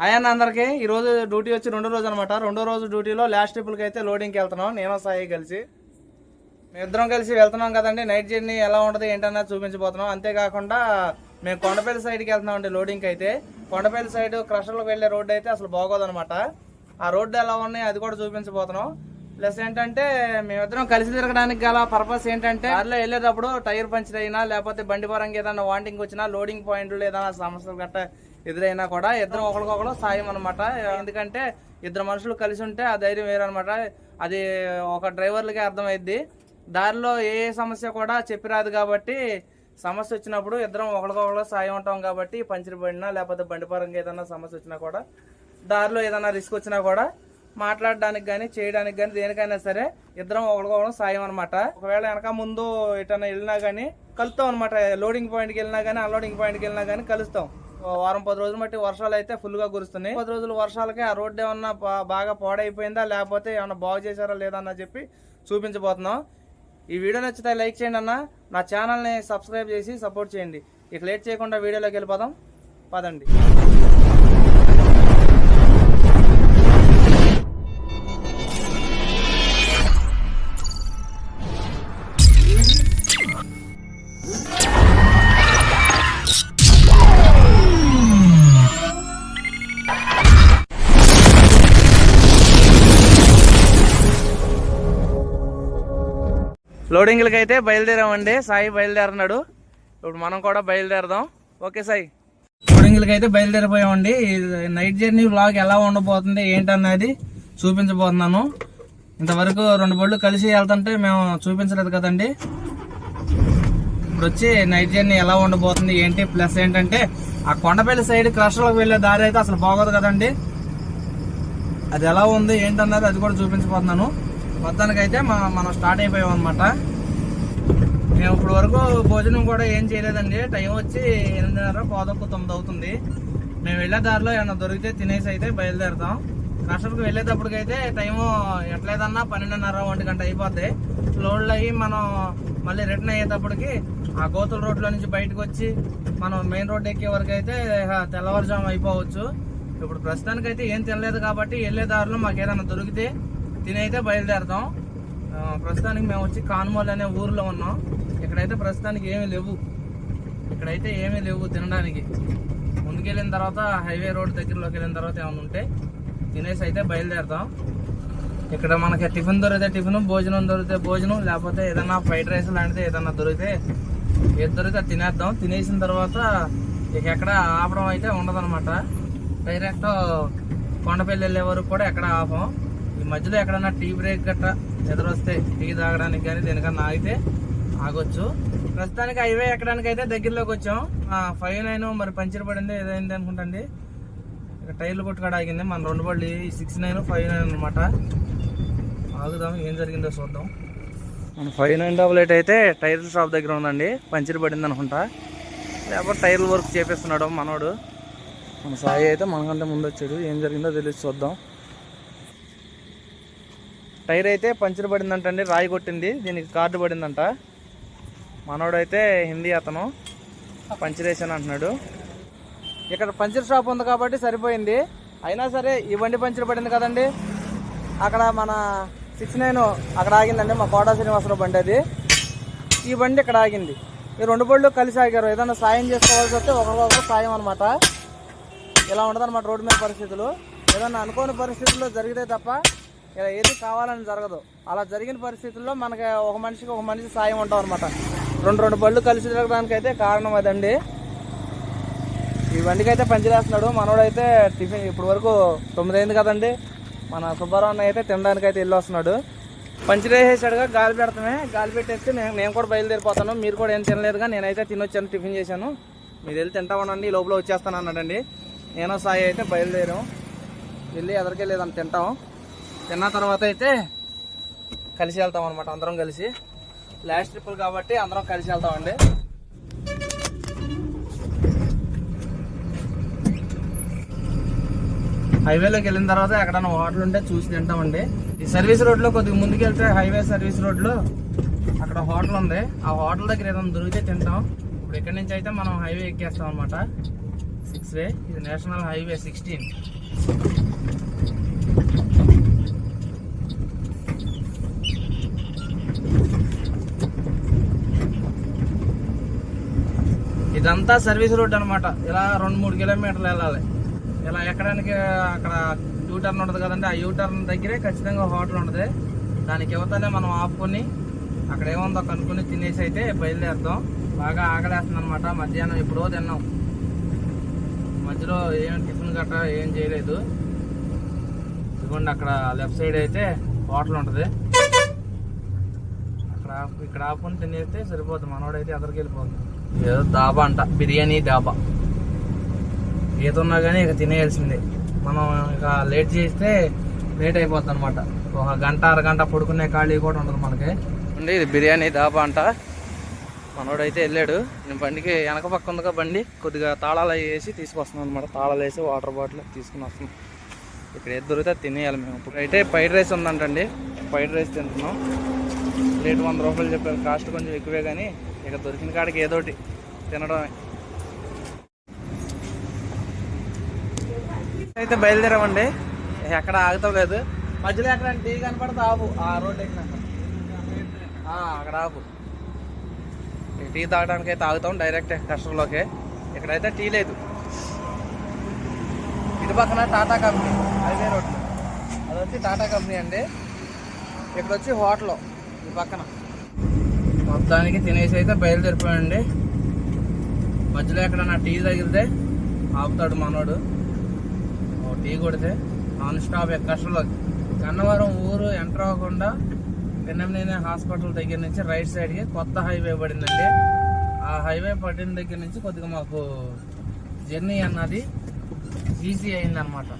Hi అన్న అందరికి. ఈ రోజు డ్యూటీ వచ్చి రెండో రోజు అనమాట. రెండో రోజు డ్యూటీలో లాస్ట్ ట్రిప్కి అయితే లోడింగ్కి వెళ్తున్నాం. నేను సాయి కలిసి మేమిద్దరం కలిసి వెళ్తున్నాం కదండి. నైట్ జర్నీ ఎలా ఉంటుంది ఏంటన్నది చూపించబోతున్నాం. అంతేకాకుండా మేము కొండపల్లి సైడ్కి వెళ్తున్నాం అండి లోడింగ్కి అయితే. కొండపల్లి సైడ్ క్రషర్లకు వెళ్ళే రోడ్డు అయితే అసలు బాగోదనమాట. ఆ రోడ్డు ఎలా ఉన్నాయి అది కూడా చూపించబోతున్నాం. ప్లస్ ఏంటంటే మేమిద్దరం కలిసి తిరగడానికి గల పర్పస్ ఏంటంటే దారిలో వెళ్ళేటప్పుడు టైర్ పంచర్ అయినా లేకపోతే బండి పరంగా ఏదైనా వాంటింగ్ వచ్చినా లోడింగ్ పాయింట్లు ఏదైనా సమస్యలు గట్రా ఎదురైనా కూడా ఇద్దరం ఒకరికొకరు సాయం అనమాట. ఎందుకంటే ఇద్దరు మనుషులు కలిసి ఉంటే ఆ ధైర్యం వేరనమాట. అది ఒక డ్రైవర్లకే అర్థమైద్ది. దారిలో ఏ సమస్య కూడా చెప్పిరాదు కాబట్టి సమస్య వచ్చినప్పుడు ఇద్దరం ఒకరికొకరు సాయం ఉంటాం కాబట్టి పంచర్ పడినా లేకపోతే బండి పరంగా ఏదైనా సమస్య వచ్చినా కూడా దారిలో ఏదైనా రిస్క్ వచ్చినా కూడా మాట్లాడడానికి కానీ చేయడానికి కానీ దేనికైనా సరే ఇద్దరం ఒకరికొకరు సాయం అనమాట. ఒకవేళ వెనక ముందు ఎటన్నా వెళ్ళినా కానీ కలుస్తాం అనమాట. లోడింగ్ పాయింట్కి వెళ్ళినా కానీ అన్లోడింగ్ పాయింట్కి వెళ్ళినా కానీ కలుస్తాం. వారం 10 రోజులు బట్టి వర్షాలు అయితే ఫుల్ గా కురుస్తున్నాయి. 10 రోజులు వర్షాలకి ఆ రోడ్డు ఏమన్నా బాగా పాడైపోయిందా లేకపోతే ఏమన్నా బాగు చేశారా లేదా అన్న చెప్పి చూపించబోతున్నాం. ఈ వీడియో నచ్చితే లైక్ చేయండి అన్న. నా ఛానల్ని సబ్స్క్రైబ్ చేసి సపోర్ట్ చేయండి. ఇక లేట్ చేయకుండా వీడియోలోకి వెళ్ళిపోదాం పదండి. లోడింగ్లకి అయితే బయలుదేరామండి. సాయి బయలుదేరన్నాడు. ఇప్పుడు మనం కూడా బయలుదేరదాం. ఓకే సాయి. లోడింగ్లకి అయితే బయలుదేరిపోయామండి. నైట్ జర్నీ వ్లాగ్ ఎలా ఉండబోతుంది ఏంటన్నది చూపించబోతున్నాను. ఇంతవరకు 2 బళ్ళు కలిసి వెళ్తుంటే మేము చూపించలేదు కదండి. ఇప్పుడు వచ్చి నైట్ జర్నీ ఎలా ఉండబోతుంది ఏంటి ప్లస్ ఏంటంటే ఆ కొండపల్లి సైడ్ క్రషర్లకు వెళ్ళే దారి అయితే అసలు బాగోదు కదండి. అది ఎలా ఉంది ఏంటన్నది అది కూడా చూపించబోతున్నాను. మొత్తానికి అయితే మనం స్టార్ట్ అయిపోయాం అనమాట. మేము ఇప్పుడు వరకు భోజనం కూడా ఏం చేయలేదండి. టైం వచ్చి 8:30 9 అవుతుంది. మేము వెళ్ళే దారిలో ఏమన్నా దొరికితే తినేసి అయితే బయలుదేరుతాం. క్రషర్కి వెళ్ళేటప్పటికైతే టైము ఎట్లేదన్నా 12:30 1 గంట అయిపోద్ది. లోడ్లు అయ్యి మనం మళ్ళీ రిటర్న్ అయ్యేటప్పటికి ఆ గోతుల రోడ్లో నుంచి బయటకు వచ్చి మనం మెయిన్ రోడ్ ఎక్కే వరకు అయితే తెల్లవారుజాము అయిపోవచ్చు. ఇప్పుడు ప్రస్తుతానికైతే ఏం తినలేదు కాబట్టి వెళ్ళే దారిలో మాకు ఏదైనా దొరికితే తినైతే బయలుదేరతాం. ప్రస్తుతానికి మేము వచ్చి కానుమోలు అనే ఊర్లో ఉన్నాం. ఇక్కడైతే ప్రస్తుతానికి ఏమీ లేవు తినడానికి. ముందుకెళ్ళిన తర్వాత హైవే రోడ్ దగ్గరలోకి వెళ్ళిన తర్వాత ఏమైనా ఉంటే తినేసి అయితే బయలుదేరతాం. ఇక్కడ మనకి టిఫిన్ దొరికితే టిఫిన్, భోజనం దొరికితే భోజనం, లేకపోతే ఏదైనా ఫ్రైడ్ రైస్ లాంటిది ఏదైనా దొరికితే ఏది దొరికితే తినేద్దాం. తినేసిన తర్వాత ఇక ఎక్కడ ఆపడం అయితే ఉండదన్నమాట. డైరెక్ట్ కొండపల్లి వెళ్ళే వరకు కూడా ఎక్కడ ఆపం. ఈ మధ్యలో ఎక్కడన్నా టీ బ్రేక్ గట్రా ఎదురొస్తే టీ తాగడానికి కానీ దేనికన్నా ఆగితే ఆగొచ్చు. ప్రస్తుతానికి హైవే ఎక్కడానికి అయితే దగ్గరలోకి వచ్చాం. 59 మరి పంచర్ పడింది ఏదైంది అనుకుంటండి. ఇక టైర్లు కొట్టుకాడ ఆగింది మన 2 బళ్ళు 69 59 అనమాట. ఆగుదాం ఏం జరిగిందో చూద్దాం. మన 5988 అయితే టైర్ షాప్ దగ్గర ఉందండి. పంచర్ పడింది అనుకుంటా, లేకపోతే టైర్ల వర్క్ చేపిస్తున్నాడు మనోడు. మన సాయి అయితే మనకంటే ముందు వచ్చాడు. ఏం జరిగిందో తెలిసి చూద్దాం. టైర్ అయితే పంచర్ పడిందంటండి. రాయి కొట్టింది, దీనికి కార్డు పడిందంట. మనోడైతే హిందీ అతను పంచర్ వేసాను అంటున్నాడు. ఇక్కడ పంచర్ షాప్ ఉంది కాబట్టి సరిపోయింది. అయినా సరే ఈ బండి పంచర్ పడింది కదండి. అక్కడ మన 69 అక్కడ ఆగిందండి. మా కోట శ్రీనివాసరావు బండి అది. ఈ బండి ఇక్కడ ఆగింది. ఈ 2 బళ్ళు కలిసి ఆగారు. ఏదైనా సాయం చేసుకోవాల్సి వస్తే ఒకరికొకరు సాయం అనమాట. ఇలా ఉండదన్నమాట రోడ్డు మీద పరిస్థితులు. ఏదన్నా అనుకోని పరిస్థితుల్లో జరిగితే తప్ప ఇలా ఏది కావాలని జరగదు. అలా జరిగిన పరిస్థితుల్లో మనకి ఒక మనిషి సాయం ఉంటాం అనమాట. 2 బళ్ళు కలిసి తిరగడానికి అయితే కారణం అదండి. ఈ బండికి అయితే పంచరేస్తున్నాడు మనోడైతే. టిఫిన్ ఇప్పుడు వరకు 9 అయింది కదండి. మన సుబ్బారావు అన్న అయితే తినడానికి అయితే వెళ్ళి వస్తున్నాడు. పంచర్ వేసేసాడుగా, గాలి పెడతామే. గాలి పెట్టేస్తే నేను కూడా బయలుదేరిపోతాను. మీరు కూడా ఏం తినలేదుగా, నేనైతే తినొచ్చాను, టిఫిన్ చేశాను. మీరు వెళ్ళి తింటా ఉండండి, లోపల వచ్చేస్తాను అన్నాడండి. నేను సాయి అయితే బయలుదేరాం. వెళ్ళి ఎదరికెళ్ళేదాన్ని తింటాం. తిన్న తర్వాత అయితే కలిసి వెళ్తాం అనమాట. అందరం కలిసి లాస్ట్ ట్రిప్పులు కాబట్టి అందరం కలిసి వెళ్తామండి. హైవేలోకి వెళ్ళిన తర్వాత ఎక్కడైనా హోటల్ ఉంటే చూసి తింటామండి. ఈ సర్వీస్ రోడ్లో కొద్దిగా ముందుకు వెళ్తే హైవే సర్వీస్ రోడ్లో అక్కడ హోటల్ ఉంది. ఆ హోటల్ దగ్గర ఏదైనా దొరికితే తింటాం. ఇప్పుడు ఇక్కడి నుంచి అయితే మనం హైవే ఎక్కేస్తాం అనమాట. ఎక్స్రే. ఇది నేషనల్ హైవే 16. ఇదంతా సర్వీస్ రోడ్ అనమాట. ఇలా 2-3 కిలోమీటర్లు వెళ్ళాలి. ఇలా ఎక్కడానికి అక్కడ యూటర్న్ ఉంటుంది కదండి, ఆ యూటర్న్ దగ్గరే ఖచ్చితంగా హోటల్ ఉంటుంది. దానికి యువతనే మనం ఆపుకొని అక్కడ ఏముందో కనుక్కొని తినేసి అయితే బయలుదేరుతాం. బాగా ఆకలేస్తుంది అనమాట. మధ్యాహ్నం ఎప్పుడో తిన్నాం, మధ్యలో ఏం టిఫిన్ గట్రా ఏం చేయలేదు. ఇదిగోండి అక్కడ లెఫ్ట్ సైడ్ అయితే హోటల్ ఉంటుంది. ఇక్కడ ఆపుకొని తినేస్తే సరిపోతుంది. మనోడైతే ఎదరికి వెళ్ళిపోతుంది. ఏదో దాబా అంట, బిర్యానీ దాబా. ఏదున్నా కానీ ఇక తినేయాల్సిందే. మనం ఇక లేట్ చేస్తే లేట్ అయిపోతుంది అనమాట. 1 గంట 1.5 గంట పడుకునే ఖాళీ కూడా ఉండదు మనకి. అండి ఇది బిర్యానీ దాబా అంట. మనోడైతే వెళ్ళాడు. నేను బండికి వెనక పక్క ఉందిగా బండి, కొద్దిగా తాళాలు వేసి తీసుకొస్తున్నాం అనమాట. తాళాలు వేసి వాటర్ బాటిల్ తీసుకుని వస్తున్నాం. ఇక్కడ ఏది దొరికితే తినేయాలి మేము. ఇప్పుడు అయితే ఫ్రైడ్ రైస్ ఉందంటండి, ఫ్రైడ్ రైస్ తింటున్నాం. ప్లేట్ 100 రూపాయలు చెప్పారు. కాస్ట్ కొంచెం ఎక్కువే కానీ ఇక దొరికిన కాడికి ఏదోటి తినడమే. అయితే బయలుదేరామండి. ఎక్కడ ఆగుతాం లేదు. మధ్యలో ఎక్కడ టీ కనపడితే ఆపు. ఆ రోడ్ ఎక్కినాక అక్కడ ఆపు. టీ తాగడానికి అయితే ఆగుతాం డైరెక్ట్ కస్టమర్లోకి. ఇక్కడైతే టీ లేదు. ఇటు పక్కన టాటా కంపెనీ హైవే రోడ్లో, అది వచ్చి టాటా కంపెనీ అండి. ఇక్కడ వచ్చి హోటల్ ఈ పక్కన. మొత్తానికి తినేసి అయితే బయలుదేరిపోయాడండి. మధ్యలో ఎక్కడన్నా టీ తగిలితే ఆపుతాడు మనోడు. టీ కొడితే నాన్ స్టాప్ కష్టంలోకి. గన్నవరం ఊరు ఎంటర్ అవ్వకుండా పిన్నమనేని హాస్పిటల్ దగ్గర నుంచి రైట్ సైడ్కి కొత్త హైవే పడిందండి. ఆ హైవే పడిన దగ్గర నుంచి కొద్దిగా మాకు జర్నీ అన్నది ఈజీ అయిందనమాట.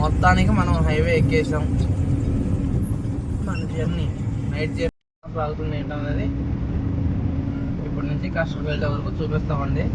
మొత్తానికి మనం హైవే ఎక్కేసాం. మన జర్నీ నైట్ జర్నీ సాగుతుంది ఏంటన్నది ఇప్పటి నుంచి కష్టం వెళ్ళే వరకు చూపిస్తామండి.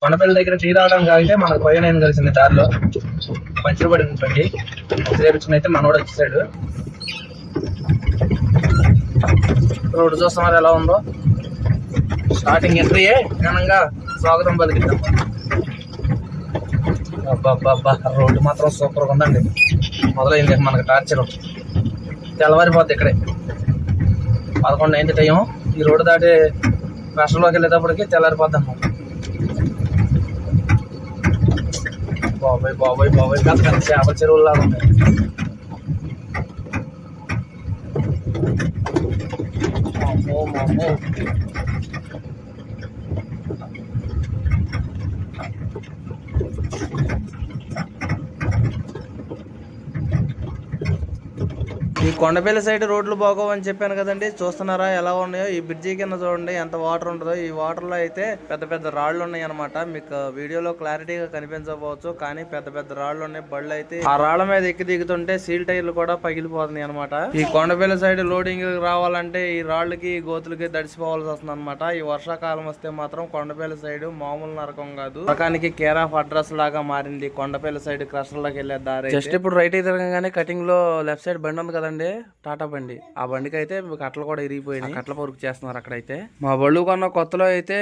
కొండపల్లి దగ్గర టీ తాగడానికి ఆగితే మనకు పోయిన కలిసింది దారిలో మంచిగా పడింది. రేపు అయితే మనోడు వచ్చేసాడు. రోడ్డు చూస్తున్నారు ఎలా ఉందో. స్టార్టింగ్ ఎంట్రీయే ఘనంగా స్వాగతం పలికిద్దాం. అబ్బా రోడ్డు మాత్రం సూపర్గా ఉందండి. మొదలైంది మనకు టార్చర్. తెల్లవారిపోద్ది ఇక్కడే. 11 అయింది టైం. ఈ రోడ్డు దాటి రాష్ట్రంలోకి వెళ్ళేటప్పటికి తెల్లారిపోద్ది అన్నమాట. బాబాయ్ పెద్ద పెద్ద చేపల చెరువుల్లాగా ఉన్నాయి. ఈ కొండపల్లి సైడ్ రోడ్లు బాగోవని చెప్పాను కదండి. చూస్తున్నారా ఎలా ఉన్నాయో. ఈ బ్రిడ్జి కింద చూడండి ఎంత వాటర్ ఉంటుందో. ఈ వాటర్ లో అయితే పెద్ద పెద్ద రాళ్లు ఉన్నాయి అనమాట. మీకు వీడియోలో క్లారిటీగా కనిపించకపోవచ్చు, కానీ పెద్ద పెద్ద రాళ్లు ఉన్నాయి. బళ్ళు అయితే ఆ రాళ్ల మీద ఎక్కి దిగుతుంటే సీల్ టైర్లు కూడా పగిలిపోతున్నాయి అనమాట. ఈ కొండపల్లి సైడ్ లోడింగ్ రావాలంటే ఈ రాళ్లకి గోతులకి దడిసిపోవాల్సి వస్తుంది అనమాట. ఈ వర్షాకాలం వస్తే మాత్రం కొండపల్లి సైడ్ మామూలు నరకం కాదు, నరకానికి కేర్ ఆఫ్ అడ్రస్ లాగా మారింది కొండపల్లి సైడ్ క్రషర్ లోకి వెళ్ళే దారి. జస్ట్ ఇప్పుడు రైట్ తిరగగానే కటింగ్ లో లెఫ్ట్ సైడ్ బండి ఉంది కదండి, టాటా బండి. ఆ బండికి అయితే కట్టలు కూడా ఇరిగిపోయినాయి. కట్టల పొరుగు చేస్తున్నారు అక్కడైతే. మా బళ్ళు కొన్న కొత్తలో అయితే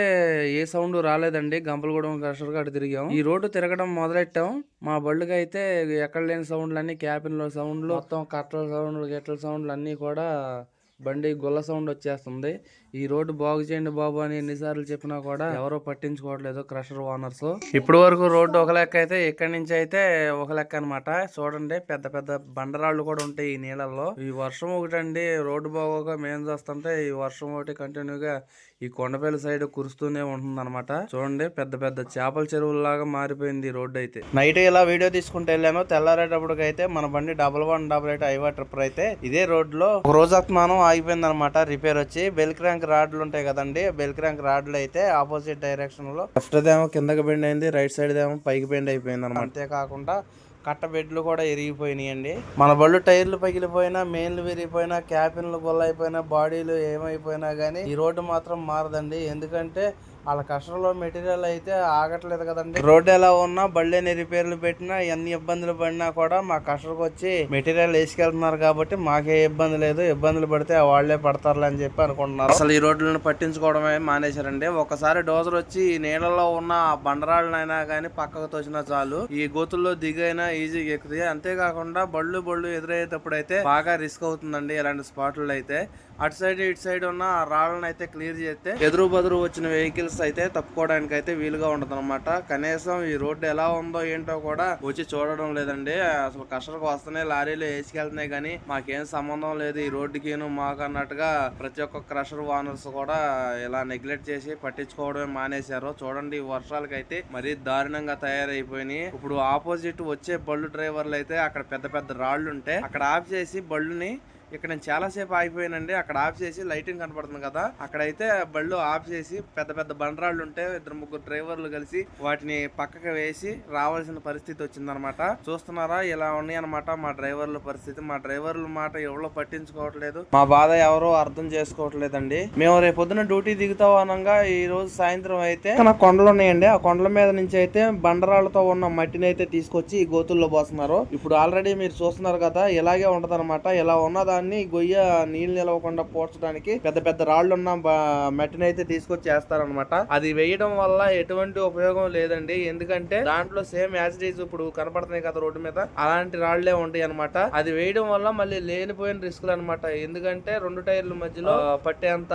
ఏ సౌండ్ రాలేదండి. గంపలగూడెం క్రషర్ అటు తిరిగాం. ఈ రోడ్డు తిరగడం మొదలెట్టాం. మా బళ్ళుకి అయితే ఎక్కడ లేని సౌండ్లు అన్ని, క్యాబిన్ లో సౌండ్లు, మొత్తం కట్టల సౌండ్లు, గెట్ల సౌండ్లు అన్ని కూడా బండి గుల్ల సౌండ్ వచ్చేస్తుంది. ఈ రోడ్డు బాగు చేయండి బాబు అని ఎన్నిసార్లు చెప్పినా కూడా ఎవరో పట్టించుకోవట్లేదు క్రషర్ ఓనర్స్. ఇప్పుడు వరకు రోడ్డు ఒక లెక్క అయితే, ఇక్కడి నుంచి అయితే ఒక లెక్క అనమాట. చూడండి పెద్ద పెద్ద బండరాళ్ళు కూడా ఉంటాయి ఈ నీళ్ళల్లో. ఈ వర్షం ఒకటండి, రోడ్డు బాగోక మేము చూస్తుంటే ఈ వర్షం ఒకటి కంటిన్యూగా ఈ కొండపల్లి సైడ్ కురుస్తూనే ఉంటుంది అనమాట. చూడండి పెద్ద పెద్ద చేపల చెరువులాగా మారిపోయింది ఈ రోడ్డు అయితే. నైట్ ఇలా వీడియో తీసుకుంటూ వెళ్ళాను. తెల్లారేటప్పటికైతే మన బండి 1188 ఐవా ట్రిప్పర్ అయితే ఇదే రోడ్ లో ఒక రోజు అత్మానం ఆగిపోయింది అనమాట. రిపేర్ వచ్చి బెల్ క్రాంక్ రాడ్లు ఉంటాయి కదండి, బెల్ క్రాంక్ రాడ్లు అయితే ఆపోజిట్ డైరెక్షన్ లో లెఫ్ట్ దేమో కిందకి బెండ్ అయింది, రైట్ సైడ్ దేమో పైకి బెండ్ అయిపోయింది అనమాట. అంతేకాకుండా కట్ట బెడ్లు కూడా ఇరిగిపోయినాయండి. మన బళ్ళు టైర్లు పగిలిపోయినా, మెయిన్లు విరిగిపోయినా, క్యాబిన్లు గొల్లైపోయినా, బాడీలు ఏమైపోయినా గానీ ఈ రోడ్డు మాత్రం మారదండి. ఎందుకంటే వాళ్ళ కష్టంలో మెటీరియల్ అయితే ఆగట్లేదు కదండి. రోడ్డు ఎలా ఉన్నా, బళ్ళేని రిపేర్లు పెట్టినా, ఎన్ని ఇబ్బందులు పడినా కూడా మా కష్టకు వచ్చి మెటీరియల్ వేసుకెళ్తున్నారు కాబట్టి మాకే ఇబ్బంది లేదు. ఇబ్బందులు పడితే వాళ్లే పడతారులే అని చెప్పి అనుకుంటున్నారు. అసలు ఈ రోడ్లను పట్టించుకోవడమే మానేశారండి. ఒకసారి డోజర్ వచ్చి ఈ నీళ్ళలో ఉన్న బండరాళ్ళనైనా కానీ పక్కకు తోసినా చాలు, ఈ గోతుల్లో దిగైనా ఈజీగా ఎక్కుతాయి. అంతేకాకుండా బళ్ళు ఎదురయ్యేటప్పుడు అయితే బాగా రిస్క్ అవుతుందండి ఇలాంటి స్పాట్లు అయితే. అటు సైడ్ ఇటు సైడ్ ఉన్న రాళ్ళని అయితే క్లియర్ చేస్తే ఎదురు బదురు వచ్చిన వెహికల్స్ అయితే తప్పుకోవడానికి అయితే వీలుగా ఉండదు అనమాట. కనీసం ఈ రోడ్డు ఎలా ఉందో ఏంటో కూడా వచ్చి చూడడం లేదండి. అసలు కష్టకు వస్తున్నాయి, లారీలు వేసుకెళ్తున్నాయి, కానీ మాకేం సంబంధం లేదు ఈ రోడ్డుకి మాకు అన్నట్టుగా ప్రతి ఒక్క క్రషర్ ఓనర్స్ కూడా ఇలా నెగ్లెక్ట్ చేసి పట్టించుకోవడమే మానేశారు. చూడండి ఈ వర్షాలకైతే మరీ దారుణంగా తయారైపోయినాయి. ఇప్పుడు ఆపోజిట్ వచ్చే బళ్ళు డ్రైవర్లు అయితే అక్కడ పెద్ద పెద్ద రాళ్లు ఉంటే అక్కడ ఆఫ్ చేసి బళ్ళుని, ఇక్కడ నేను చాలాసేపు ఆగిపోయానండి, అక్కడ ఆఫ్ చేసి లైటింగ్ కనపడుతుంది కదా, అక్కడైతే బళ్ళు ఆఫ్ చేసి పెద్ద పెద్ద బండరాళ్ళు ఉంటే 2-3 డ్రైవర్లు కలిసి వాటిని పక్కకు వేసి రావాల్సిన పరిస్థితి వచ్చిందనమాట. చూస్తున్నారా ఇలా ఉన్నాయన్నమాట మా డ్రైవర్ల పరిస్థితి. మా డ్రైవర్ల మాట ఎవరో పట్టించుకోవట్లేదు, మా బాధ ఎవరో అర్థం చేసుకోవట్లేదండి. మేము రేపు పొద్దున డ్యూటీ దిగుతాం అనగా ఈ రోజు సాయంత్రం అయితే కొండలు ఉన్నాయండి. ఆ కొండల మీద నుంచి అయితే బండరాళ్లతో ఉన్న మట్టిని అయితే తీసుకొచ్చి ఈ గోతుల్లో పోస్తున్నారు. ఇప్పుడు ఆల్రెడీ మీరు చూస్తున్నారు కదా, ఇలాగే ఉంటది అనమాట. ఇలా ఉన్నదా గొయ్య నీళ్ళు నిలవకుండా పోర్చడానికి పెద్ద పెద్ద రాళ్ళు ఉన్న మట్టిని అయితే తీసుకొచ్చి వేస్తారనమాట. అది వేయడం వల్ల ఎటువంటి ఉపయోగం లేదండి. ఎందుకంటే దాంట్లో సేమ్ యాజ్ ఇట్ ఈజ్ ఇప్పుడు కనపడుతున్నాయి కదా రోడ్డు మీద, అలాంటి రాళ్లే ఉంటాయి అనమాట. అది వేయడం వల్ల మళ్ళీ లేనిపోయిన రిస్కులు అనమాట. ఎందుకంటే 2 టైర్ల మధ్యలో పట్టేంత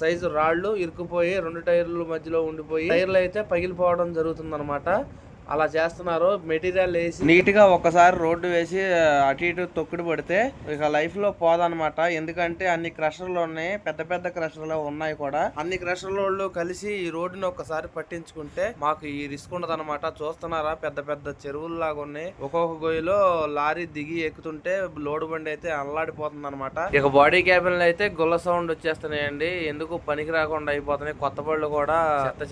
సైజు రాళ్లు ఇరుక్కుపోయి 2 టైర్ల మధ్యలో ఉండిపోయి టైర్లు అయితే పగిలిపోవడం జరుగుతుంది అనమాట. అలా చేస్తున్నారు. మెటీరియల్ వేసి నీట్ గా ఒక్కసారి రోడ్డు వేసి అటు ఇటు తొక్కుడు పడితే ఇక లైఫ్ లో పోదనమాట. ఎందుకంటే అన్ని క్రషర్లు ఉన్నాయి, పెద్ద పెద్ద క్రషర్లు ఉన్నాయి కూడా. అన్ని క్రషర్లు కలిసి ఈ రోడ్డుని ఒక్కసారి పట్టించుకుంటే మాకు ఈ రిస్క్ ఉండదు అనమాట. చూస్తున్నారా పెద్ద పెద్ద చెరువుల్లాగా ఉన్నాయి. ఒక్కొక్క గొయ్యిలో లారీ దిగి ఎక్కుతుంటే లోడ్ బండి అయితే అల్లాడిపోతుంది అనమాట. ఇక బాడీ క్యాబిన్లు అయితే గుల్ల సౌండ్ వచ్చేస్తున్నాయండి. ఎందుకు పనికి రాకుండా అయిపోతున్నాయి. కొత్త బళ్ళు కూడా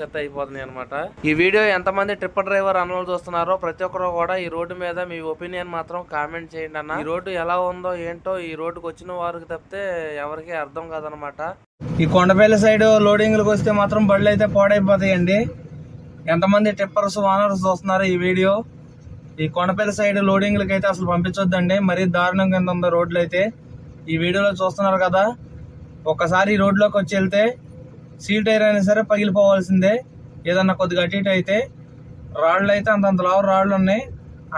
చెత్త అయిపోతున్నాయి అనమాట. ఈ వీడియో ఎంతమంది ట్రిప్పర్ డ్రైవర్ చూస్తున్నారో ప్రతి ఒక్కరు కూడా ఈ రోడ్డు మీద మీ ఒపీనియన్ మాత్రం కామెంట్ చేయండి అన్న. ఈ రోడ్డు ఎలా ఉందో ఏంటో ఈ రోడ్డుకి వచ్చిన వారికి తప్పితే ఎవరికి అర్థం కాదనమాట. ఈ కొండపల్లి సైడ్ లోడింగ్లకు వస్తే మాత్రం బళ్ళు అయితే పాడైపోతాయండి. ఎంతమంది టిప్పర్స్ ఓనర్స్ చూస్తున్నారు ఈ వీడియో. ఈ కొండపల్లి సైడ్ లోడింగ్లకి అయితే అసలు పంపించొద్దండి, మరీ దారుణంగా ఉందో రోడ్లు అయితే. ఈ వీడియోలో చూస్తున్నారు కదా, ఒక్కసారి ఈ రోడ్లోకి వచ్చి వెళ్తే సీల్ టైర్ అయినా సరే పగిలిపోవాల్సిందే. ఏదన్నా కొద్దిగా అటు ఇటు అయితే రాళ్ళు అయితే అంతంత లావు రాళ్ళు ఉన్నాయి,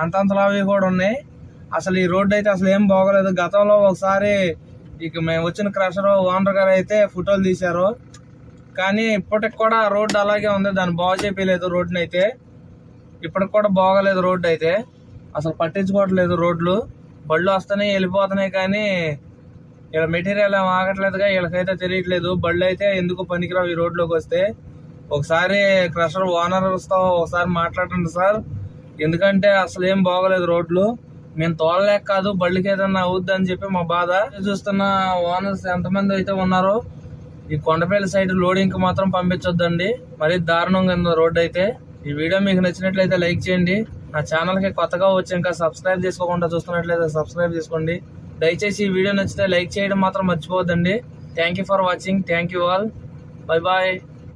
అంతంత లావి కూడా ఉన్నాయి. అసలు ఈ రోడ్డు అయితే అసలు ఏం బాగోలేదు. గతంలో ఒకసారి ఇక మేము వచ్చిన క్రషర్ ఓనర్ గారు అయితే ఫోటోలు తీశారు, కానీ ఇప్పటికి కూడా రోడ్డు అలాగే ఉంది. దాన్ని బాగు చేయలేదు రోడ్డుని అయితే. ఇప్పటికి కూడా బాగోలేదు రోడ్డు అయితే. అసలు పట్టించుకోవట్లేదు రోడ్లు. బళ్ళు వస్తున్నాయి వెళ్ళిపోతున్నాయి, కానీ ఇలా మెటీరియల్ ఏం ఆగట్లేదుగా. వీళ్ళకైతే తెలియట్లేదు బళ్ళు అయితే ఎందుకు పనికిరావు ఈ రోడ్లోకి వస్తే. ఒకసారి క్రషర్ ఓనర్స్తో ఒకసారి మాట్లాడండి సార్, ఎందుకంటే అసలు ఏం బాగోలేదు రోడ్లు. మేము తోలలేక కాదు, బళ్ళకి ఏదన్నా అవుద్ది అని చెప్పి మా బాధ. చూస్తున్న ఓనర్స్ ఎంతమంది అయితే ఉన్నారో ఈ కొండపల్లి సైడ్ లోడింగ్ కి మాత్రం పంపించొద్దండి, మరీ దారుణంగా ఉంది రోడ్డు అయితే. ఈ వీడియో మీకు నచ్చినట్లయితే లైక్ చేయండి. నా ఛానల్ కి కొత్తగా వచ్చి ఇంకా సబ్స్క్రైబ్ చేసుకోకుండా చూస్తున్నట్లయితే సబ్స్క్రైబ్ చేసుకోండి. దయచేసి ఈ వీడియో నచ్చితే లైక్ చేయడం మాత్రం మర్చిపోవద్దండి. Thank you for watching. Thank you all. Bye bye.